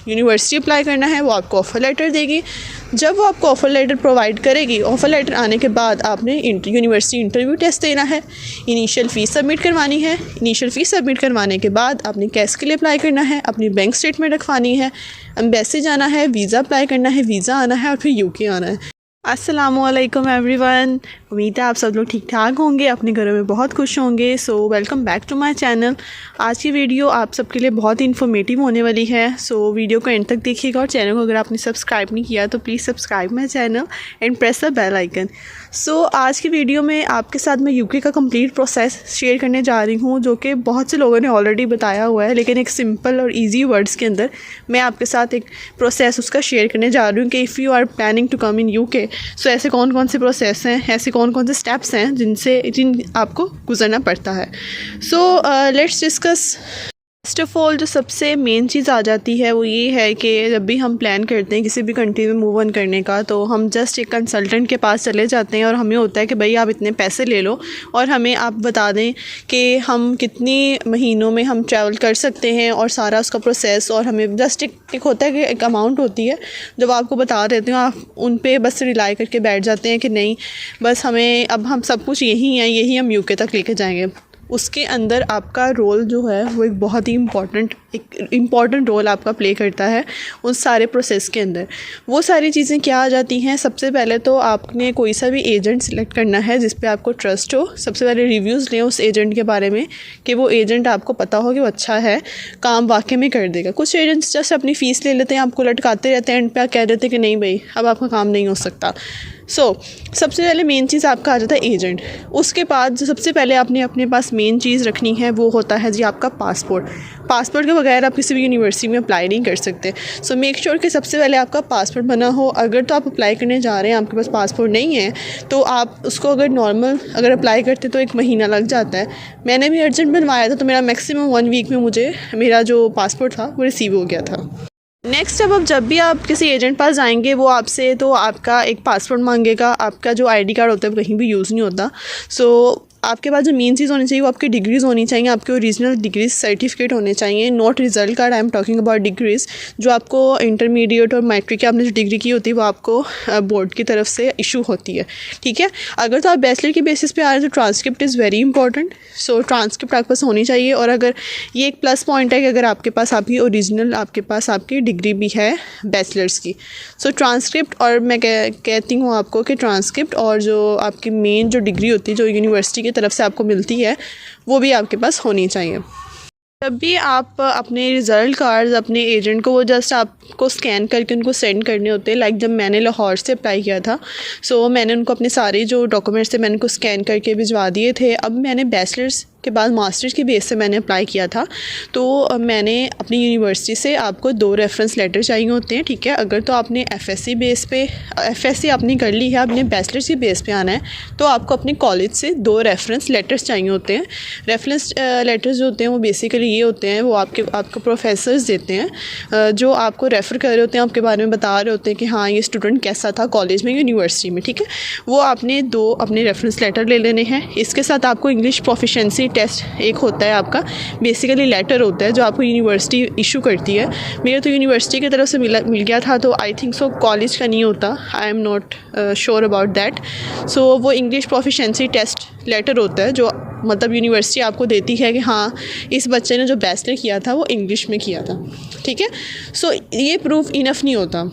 University apply करना है वो आपको ऑफ़र लेटर देगी। जब वो आपको ऑफ़र लेटर प्रोवाइड करेगी, ऑफ़र लेटर आने के बाद आपने यूनिवर्सिटी इंटरव्यू टेस्ट देना है, इनिशियल फ़ीस सबमिट करवानी है। इनिशियल फ़ीस सबमिट करवाने के बाद आपने कैश के लिए अप्लाई करना है, अपनी बैंक स्टेटमेंट रखवानी है, एम्बेसी जाना है, वीज़ा अप्लाई करना है, वीज़ा आना है और फिर यूके आना है। अस्सलामुअलैकुम एवरीवन, उम्मीद है आप सब लोग ठीक ठाक होंगे, अपने घरों में बहुत खुश होंगे। So welcome back to my channel. आज की वीडियो आप सबके लिए बहुत ही इन्फॉर्मेटिव होने वाली है। सो वीडियो को एंड तक देखिएगा और चैनल को अगर आपने सब्सक्राइब नहीं किया तो please subscribe my channel and press the bell icon. So आज की वीडियो में आपके साथ मैं यूके का कंप्लीट प्रोसेस शेयर करने जा रही हूँ, जो कि बहुत से लोगों ने ऑलरेडी बताया हुआ है, लेकिन एक सिंपल और ईजी वर्ड्स के अंदर मैं आपके साथ एक प्रोसेस उसका शेयर करने जा रही हूँ कि if you are planning to come in UK, so ऐसे कौन कौन से प्रोसेस हैं, ऐसे कौन कौन से स्टेप्स हैं जिन आपको गुजरना पड़ता है। So let's discuss. First of all जो सबसे मेन चीज़ आ जाती है वो ये है कि जब भी हम प्लान करते हैं किसी भी कंट्री में मूव ऑन करने का, तो हम जस्ट एक कंसल्टेंट के पास चले जाते हैं और हमें होता है कि भाई आप इतने पैसे ले लो और हमें आप बता दें कि हम कितनी महीनों में हम ट्रैवल कर सकते हैं और सारा उसका प्रोसेस, और हमें जस्ट एक होता है कि एक अमाउंट होती है जब आपको बता देते हो, आप उन पर बस रिलाई करके बैठ जाते हैं कि नहीं बस हमें अब हम सब कुछ यही है, यही हम यूके तक लेके जाएंगे। उसके अंदर आपका रोल जो है वो एक बहुत ही इम्पॉर्टेंट रोल आपका प्ले करता है उस सारे प्रोसेस के अंदर। वो सारी चीज़ें क्या आ जाती हैं, सबसे पहले तो आपने कोई सा भी एजेंट सिलेक्ट करना है जिस पे आपको ट्रस्ट हो। सबसे पहले रिव्यूज़ लें उस एजेंट के बारे में कि वो एजेंट आपको पता हो कि वो अच्छा है, काम वाकई में कर देगा। कुछ एजेंट्स जस्ट अपनी फ़ीस ले लेते हैं, आपको लटकाते रहते हैं, एंड पे कह देते हैं कि नहीं भाई अब आपका काम नहीं हो सकता। सबसे पहले मेन चीज़ आपका आ जाता है एजेंट। उसके बाद जो सबसे पहले आपने अपने पास मेन चीज़ रखनी है वो होता है जी आपका पासपोर्ट। पासपोर्ट के बगैर आप किसी भी यूनिवर्सिटी में अप्लाई नहीं कर सकते। सो मेक श्योर कि सबसे पहले आपका पासपोर्ट बना हो। अगर तो आप अप्लाई करने जा रहे हैं, आपके पास पासपोर्ट नहीं है, तो आप उसको अगर अप्लाई करते तो 1 महीना लग जाता है। मैंने भी अर्जेंट बनवाया था तो मेरा मैक्सिमम 1 वीक में मुझे मेरा जो पासपोर्ट था वो रिसीव हो गया था। नेक्स्ट अब जब भी आप किसी एजेंट पास जाएंगे वो आपसे तो आपका एक पासपोर्ट मांगेगा। आपका जो आईडी कार्ड होता है वो कहीं भी यूज़ नहीं होता। सो आपके पास जो मेन चीज़ होनी चाहिए वो आपकी डिग्रीज़ होनी चाहिए, आपके ओरिजिनल डिग्रीज सर्टिफिकेट होने चाहिए, not result card. I am talking about degrees जो आपको इंटरमीडिएट और मैट्रिक की आपने जो डिग्री की होती है वो आपको बोर्ड की तरफ से इशू होती है, ठीक है। अगर तो आप बैचलर की बेसिस पे आ रहे हैं तो transcript is very important. So transcript आपके पास होनी चाहिए। और अगर ये एक प्लस पॉइंट है कि अगर आपके पास आपकी ओरिजिनल आपके पास आपकी डिग्री भी है बैचलर्स की। सो ट्रांसक्रिप्ट, और मैं कहती हूँ आपको कि ट्रांसक्रिप्ट और जो आपकी मेन जो डिग्री होती है जो यूनिवर्सिटी की तरफ से आपको मिलती है वो भी आपके पास होनी चाहिए। जब भी आप अपने रिज़ल्ट कार्ड्स अपने एजेंट को वो जस्ट आपको स्कैन करके उनको सेंड करने होते हैं। लाइक जब मैंने लाहौर से अप्लाई किया था, सो मैंने उनको अपने सारे जो डॉक्यूमेंट्स थे मैंने उनको स्कैन करके भिजवा दिए थे। अब मैंने बैचलर्स के बाद मास्टर्स की बेस से मैंने अप्लाई किया था, तो मैंने अपनी यूनिवर्सिटी से आपको 2 रेफरेंस लेटर चाहिए होते हैं, ठीक है। अगर तो आपने एफएससी बेस पे एफएससी आपने कर ली है, आपने बैचलर्स की बेस पे आना है, तो आपको अपने कॉलेज से 2 रेफरेंस लेटर्स चाहिए होते हैं। रेफरेंस लेटर्स जो होते हैं वो बेसिकली ये होते हैं, वो आपको प्रोफेसर्स देते हैं जो आपको रेफ़र कर रहे होते हैं, आपके बारे में बता रहे होते हैं कि हाँ ये स्टूडेंट कैसा था कॉलेज में, यूनिवर्सिटी में, ठीक है। वो आपने 2 अपने रेफरेंस लेटर ले लेने हैं। इसके साथ आपको इंग्लिश प्रोफिशिएंसी टेस्ट एक होता है आपका, बेसिकली लेटर होता है जो आपको यूनिवर्सिटी इशू करती है। मेरे तो यूनिवर्सिटी की तरफ से मिल गया था, तो आई थिंक सो कॉलेज का नहीं होता, I am not sure about that. So वो इंग्लिश प्रोफिशिएंसी टेस्ट लेटर होता है जो मतलब यूनिवर्सिटी आपको देती है कि हाँ इस बच्चे ने जो बैचलर किया था वो इंग्लिश में किया था, ठीक है। सो ये प्रूफ इनफ नहीं होता।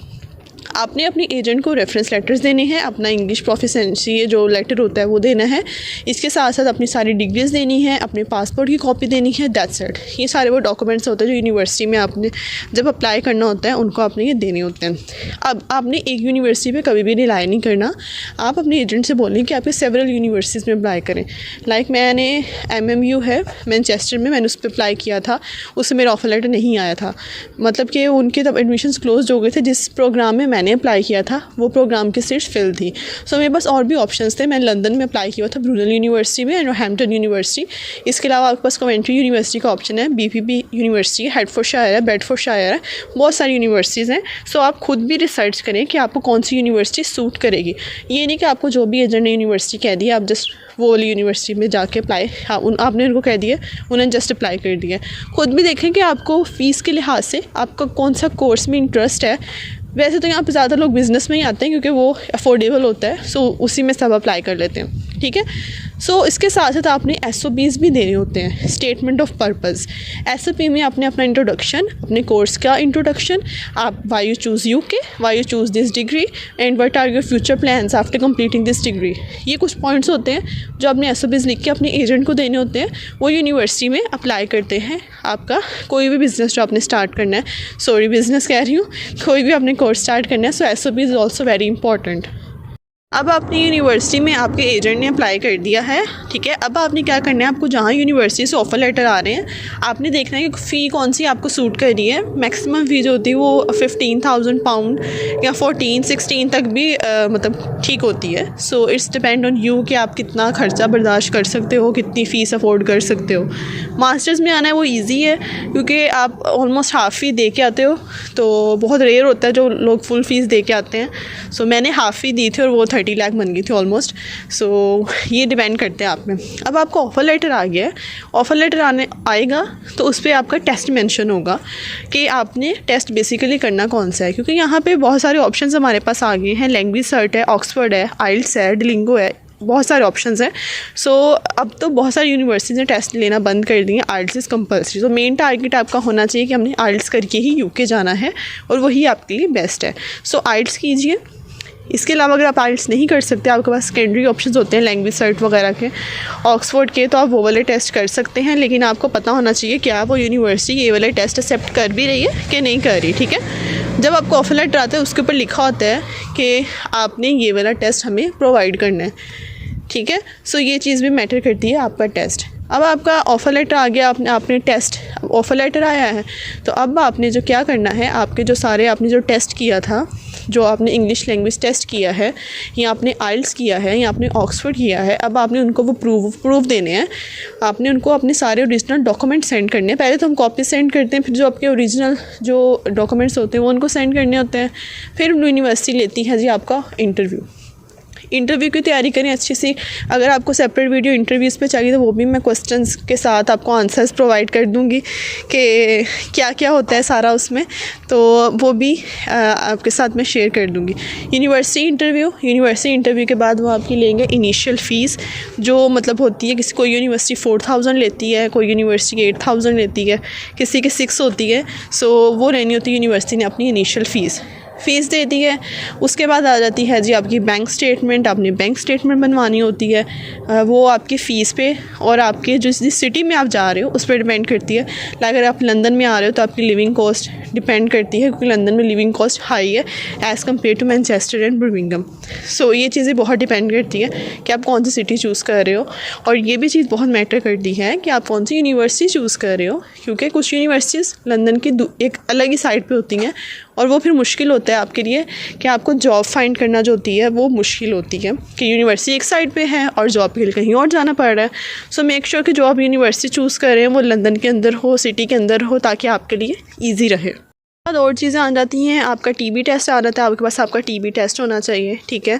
आपने अपने एजेंट को रेफरेंस लेटर्स देने हैं, अपना इंग्लिश प्रोफिशिएंसी जो लेटर होता है वो देना है। इसके साथ साथ अपनी सारी डिग्रीज़ देनी है, अपने पासपोर्ट की कॉपी देनी है, दैट्स इट। ये सारे वो डॉक्यूमेंट्स होते हैं जो यूनिवर्सिटी में आपने जब अप्लाई करना होता है उनको आपने ये देने होते हैं। अब आपने एक यूनिवर्सिटी पे कभी भी रिलाई नहीं करना। आप अपने एजेंट से बोलें कि आपके सेवरल यूनिवर्सिटीज़ में अप्लाई करें। लाइक मैंने MMU है मैनचेस्टर में, मैंने उस पर अप्लाई किया था, उससे मेरा ऑफर लेटर नहीं आया था। मतलब कि उनके तब एडमिशन्स क्लोज हो गए थे जिस प्रोग्राम में मैंने मैंने अप्लाई किया था वो प्रोग्राम की सीट्स फिल थी। सो मेरे पास और भी ऑप्शंस थे। मैंने लंदन में अप्लाई किया था ब्रूनल यूनिवर्सिटी में, नॉर्थहैम्पटन यूनिवर्सिटी। इसके अलावा आपके पास कवेंट्री यूनिवर्सिटी का ऑप्शन है, BPP यूनिवर्सिटी, हेडफोर्डशायर है, बेडफोर्डशायर है, बहुत सारी यूनिवर्सिटीज़ हैं। सो आप खुद भी रिसर्च करें कि आपको कौन सी यूनिवर्सिटी सूट करेगी। ये नहीं कि आपको जो भी एजेंट ने यूनिवर्सिटी कह दिया आप जस्ट वो वाली यूनिवर्सिटी में जाके अप्लाई, हाँ आपने उनको कह दिया, उन्होंने जस्ट अप्लाई कर दिया। खुद भी देखें कि आपको फ़ीस के लिहाज से आपका कौन सा कोर्स में इंटरेस्ट है। वैसे तो यहाँ पे ज़्यादा लोग बिज़नेस में ही आते हैं क्योंकि वो अफोर्डेबल होता है, सो उसी में सब अप्लाई कर लेते हैं, ठीक है। सो इसके साथ साथ आपने SOPs भी देने होते हैं, स्टेटमेंट ऑफ पर्पज़। SOP में आपने अपना इंट्रोडक्शन, अपने कोर्स का इंट्रोडक्शन, आप why you choose UK, why you choose this degree and what are your future plans after completing this degree. ये कुछ पॉइंट्स होते हैं जो आपने SOPs लिख के अपने एजेंट को देने होते हैं। वो यूनिवर्सिटी में अप्लाई करते हैं आपका कोई भी बिज़नेस जो आपने स्टार्ट करना है, सॉरी बिज़नेस कह रही हूँ, कोई भी आपने कोर्स स्टार्ट करना है। सो SOP is also very important. अब अपनी यूनिवर्सिटी में आपके एजेंट ने अप्लाई कर दिया है, ठीक है। अब आपने क्या करना है, आपको जहाँ यूनिवर्सिटी से ऑफ़र लेटर आ रहे हैं आपने देखना है कि फ़ी कौन सी आपको सूट कर रही है। मैक्सिमम फ़ी जो होती है वो 15,000 पाउंड या 14-16 तक भी मतलब ठीक होती है। So it's depend on you कि आप कितना ख़र्चा बर्दाश्त कर सकते हो, कितनी फ़ीस अफोर्ड कर सकते हो। मास्टर्स में आना है वो ईजी है क्योंकि आप ऑलमोस्ट हाफ़ फ़ी दे के आते हो, तो बहुत रेयर होता है जो लोग फुल फ़ीस दे के आते हैं। सो मैंने हाफ़ फ़ी दी थी और वो 30 लाख बन गई थी ऑलमोस्ट। सो ये डिपेंड करते हैं आप में। अब आपका ऑफ़र लेटर आ गया है, ऑफ़र लेटर आएगा तो उस पर आपका टेस्ट मेंशन होगा कि आपने टेस्ट बेसिकली करना कौन सा है, क्योंकि यहाँ पे बहुत सारे ऑप्शंस हमारे पास आ गए हैं। लैंग्वेज सर्ट है, ऑक्सफोर्ड है, आइल्स है, डुओलिंगो है, बहुत सारे ऑप्शंस हैं। सो अब तो बहुत सारी यूनिवर्सिटीज़ ने टेस्ट लेना बंद कर दिए, आइल्स इज़ कंपल्सरी। तो मेन टारगेट आपका होना चाहिए कि हमने आइल्स करके ही UK जाना है और वही आपके लिए बेस्ट है। सो आइल्स कीजिए। इसके अलावा अगर आप आइल्स नहीं कर सकते, आपके पास सेकेंडरी ऑप्शंस होते हैं लैंग्वेज सर्ट वगैरह के, ऑक्सफोर्ड के, तो आप वो वाले टेस्ट कर सकते हैं। लेकिन आपको पता होना चाहिए कि आप वो यूनिवर्सिटी ये वाले टेस्ट एक्सेप्ट कर भी रही है कि नहीं कर रही, ठीक है। जब आपको ऑफर लेटर आता है उसके ऊपर लिखा होता है कि आपने ये वाला टेस्ट हमें प्रोवाइड करना है, ठीक है। सो ये चीज़ भी मैटर करती है आपका टेस्ट। अब आपका ऑफ़र लेटर आ गया, आपने टेस्ट, ऑफ़र लेटर आया है तो अब आपने जो क्या करना है, आपके जो सारे आपने जो टेस्ट किया था, जो आपने इंग्लिश लैंग्वेज टेस्ट किया है या आपने आइल्स किया है या आपने ऑक्सफोर्ड किया है, अब आपने उनको वो प्रूफ देने हैं। आपने उनको अपने सारे ओरिजिनल डॉक्यूमेंट सेंड करने हैं। पहले तो हम कॉपी सेंड करते हैं, फिर जो आपके ओरिजिनल जो डॉक्यूमेंट्स होते हैं वो उनको सेंड करने होते हैं। फिर यूनिवर्सिटी लेती है जी आपका इंटरव्यू की तैयारी करें अच्छी सी। अगर आपको सेपरेट वीडियो इंटरव्यूज़ पे चाहिए तो वो भी मैं क्वेश्चंस के साथ आपको आंसर्स प्रोवाइड कर दूंगी कि क्या क्या होता है सारा उसमें, तो वो भी आपके साथ मैं शेयर कर दूंगी। यूनिवर्सिटी इंटरव्यू के बाद वो आपकी लेंगे इनिशियल फ़ीस, जो मतलब होती है किसी कोई यूनिवर्सिटी 4,000 लेती है, कोई यूनिवर्सिटी 8,000 लेती है, किसी की 6 होती है। सो वो रहनी होती है यूनिवर्सिटी ने अपनी इनिशियल फ़ीस दे दी है। उसके बाद आ जाती है जी आपकी बैंक स्टेटमेंट। आपने बैंक स्टेटमेंट बनवानी होती है, वो आपकी फ़ीस पे और आपके जिस सिटी में आप जा रहे हो उस पर डिपेंड करती है। अगर आप लंदन में आ रहे हो तो आपकी लिविंग कॉस्ट डिपेंड करती है, क्योंकि लंदन में लिविंग कॉस्ट हाई है as compare to Manchester and Birmingham. So ये चीज़ें बहुत डिपेंड करती है कि आप कौन सी सिटी चूज़ कर रहे हो। और ये भी चीज़ बहुत मैटर करती है कि आप कौन सी यूनिवर्सिटी चूज़ कर रहे हो, क्योंकि कुछ यूनिवर्सिटीज़ लंदन की एक अलग ही साइड पे होती हैं और वो फिर मुश्किल होता है आपके लिए कि आपको जॉब फाइंड करना जो होती है वो मुश्किल होती है कि यूनिवर्सिटी एक साइड पे है और जॉब के लिए कहीं और जाना पड़ रहा है। सो मेक श्योर कि जो आप यूनिवर्सिटी चूज़ कर रहे हैं वो लंदन के अंदर हो, सिटी के अंदर हो, ताकि आपके लिए ईजी रहे। बाद और चीज़ें आ जाती हैं, आपका TB टेस्ट आ जाता है, आपके पास आपका TB टेस्ट होना चाहिए, ठीक है।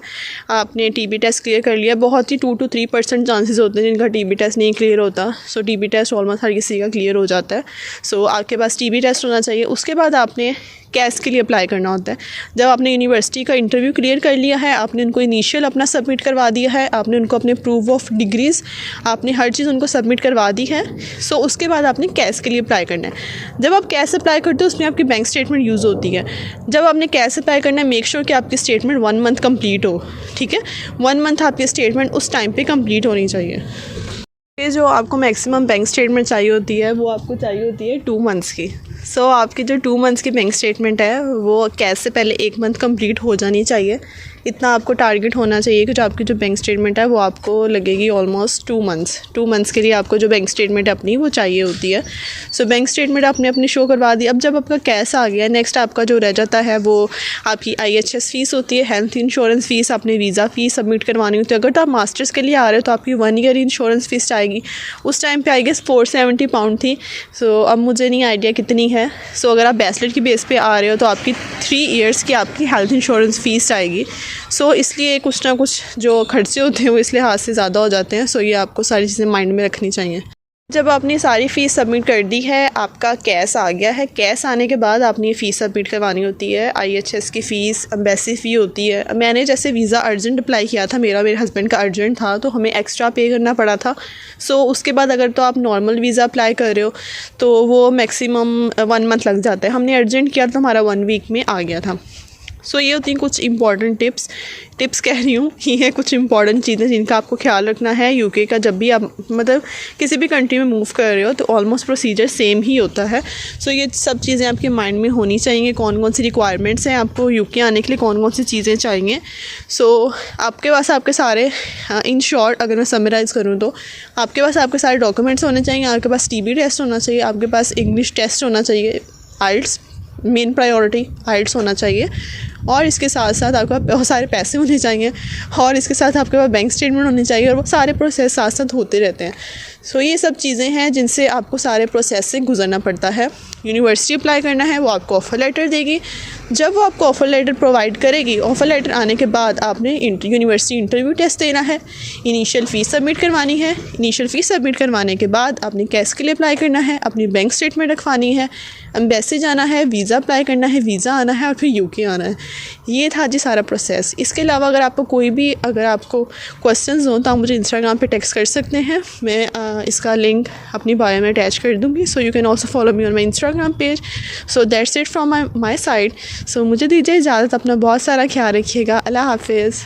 आपने TB टेस्ट क्लियर कर लिया, बहुत ही 2 to 3% चांसेस होते हैं जिनका TB टेस्ट नहीं क्लियर होता। सो TB टेस्ट ऑलमोस्ट हर किसी का क्लियर हो जाता है। सो आपके पास TB टेस्ट होना चाहिए। उसके बाद आपने कैस के लिए अप्लाई करना होता है। जब आपने यूनिवर्सिटी का इंटरव्यू क्लियर कर लिया है, आपने उनको इनिशियल अपना सबमिट करवा दिया है, आपने उनको अपने प्रूफ ऑफ डिग्रीज़, आपने हर चीज़ उनको सबमिट करवा दी है। सो उसके बाद आपने कैस के लिए अप्लाई करना है। जब आप कैस अप्लाई करते हो उसमें आपकी बैंक स्टेटमेंट यूज़ होती है। जब आपने कैस अप्लाई करना है, मेक श्योर कि आपकी स्टेटमेंट 1 मंथ कंप्लीट हो, ठीक है। 1 मंथ आपकी स्टेटमेंट उस टाइम पर कंप्लीट होनी चाहिए। ये जो आपको मैक्सिमम बैंक स्टेटमेंट चाहिए होती है वो आपको चाहिए होती है 2 मंथ्स की। सो आपकी जो 2 मंथ्स की बैंक स्टेटमेंट है वो कैश से पहले 1 मंथ कंप्लीट हो जानी चाहिए। इतना आपको टारगेट होना चाहिए कि जो आपकी जो बैंक स्टेटमेंट है वो आपको लगेगी ऑलमोस्ट 2 मंथ्स के लिए आपको जो बैंक स्टेटमेंट अपनी वो चाहिए होती है। सो बैंक स्टेटमेंट आपने अपनी शो करवा दी। अब जब आपका कैश आ गया, नेक्स्ट आपका जो रह जाता है वो आपकी IHS फ़ीस होती है, हेल्थ इंश्योरेंस फ़ीस, आपने वीज़ा फ़ीस सबमिट करवानी होती है। अगर तो आप मास्टर्स के लिए आ रहे हो तो आपकी 1 ईयर इंश्योरेंस फ़ीस आएगी। उस टाइम पे आई गेस 470 पाउंड थी। सो अब मुझे नहीं आइडिया कितनी है। सो अगर आप बैचलर की बेस पे आ रहे हो तो आपकी 3 ईयर्स की आपकी हेल्थ इंश्योरेंस फ़ीस आएगी। सो इसलिए कुछ ना कुछ जो खर्चे होते हैं वो इस लिहाज से ज़्यादा हो जाते हैं। सो ये आपको सारी चीज़ें माइंड में रखनी चाहिए। जब आपने सारी फ़ीस सबमिट कर दी है, आपका कैश आ गया है। कैश आने के बाद आपने ये फ़ीस सबमिट करवानी होती है। IHS की फ़ीस, एम्बेसी फ़ी होती है। मैंने जैसे वीज़ा अर्जेंट अप्लाई किया था, मेरे हस्बैंड का अर्जेंट था तो हमें एक्स्ट्रा पे करना पड़ा था। सो उसके बाद अगर तो आप नॉर्मल वीज़ा अप्लाई कर रहे हो तो वो मैक्सिमम 1 मंथ लग जाता है। हमने अर्जेंट किया तो हमारा 1 वीक में आ गया था। सो ये होती हैं कुछ इंपॉर्टेंट टिप्स कह रही हूँ। ये है कुछ इंपॉर्टेंट चीज़ें जिनका आपको ख्याल रखना है। UK का जब भी आप मतलब किसी भी कंट्री में मूव कर रहे हो तो ऑलमोस्ट प्रोसीजर सेम ही होता है। सो ये सब चीज़ें आपके माइंड में होनी चाहिए। कौन कौन सी रिक्वायरमेंट्स हैं आपको UK आने के लिए, कौन कौन सी चीज़ें चाहिए। सो आपके पास आपके सारे इन शॉर्ट अगर मैं समराइज़ करूँ तो आपके पास आपके सारे डॉक्यूमेंट्स होने चाहिए। आपके पास TB टेस्ट होना चाहिए, आपके पास इंग्लिश टेस्ट होना चाहिए, IELTS मेन प्रायोरिटी IELTS होना चाहिए, और इसके साथ साथ आपके पास बहुत सारे पैसे होने चाहिए, और इसके साथ आपके पास बैंक स्टेटमेंट होनी चाहिए, और वो सारे प्रोसेस साथ साथ होते रहते हैं। सो ये सब चीज़ें हैं जिनसे आपको सारे प्रोसेस से गुजरना पड़ता है। यूनिवर्सिटी अप्लाई करना है, वो आपको ऑफ़र लेटर देगी। जब वो आपको ऑफ़र लेटर प्रोवाइड करेगी, ऑफ़र लेटर आने के बाद आपने यूनिवर्सिटी इंटरव्यू टेस्ट देना है, इनिशियल फ़ीस सबमिट करवानी है। इनिशियल फ़ीस सबमिट करवाने के बाद आपने कैश के लिए अप्लाई करना है, अपनी बैंक स्टेटमेंट रखवानी है, एम्बेसी जाना है, वीज़ा अप्लाई करना है, वीज़ा आना है, और फिर UK आना है। ये था जी सारा प्रोसेस। इसके अलावा अगर आपको क्वेश्चंस हो तो आप मुझे इंस्टाग्राम पे टेक्स्ट कर सकते हैं। मैं इसका लिंक अपनी बायो में अटैच कर दूँगी। So you can also follow me on my Instagram page. So that's it from my side. So मुझे दीजिए इजाज़त। अपना बहुत सारा ख्याल रखिएगा। अल्लाह हाफिज़।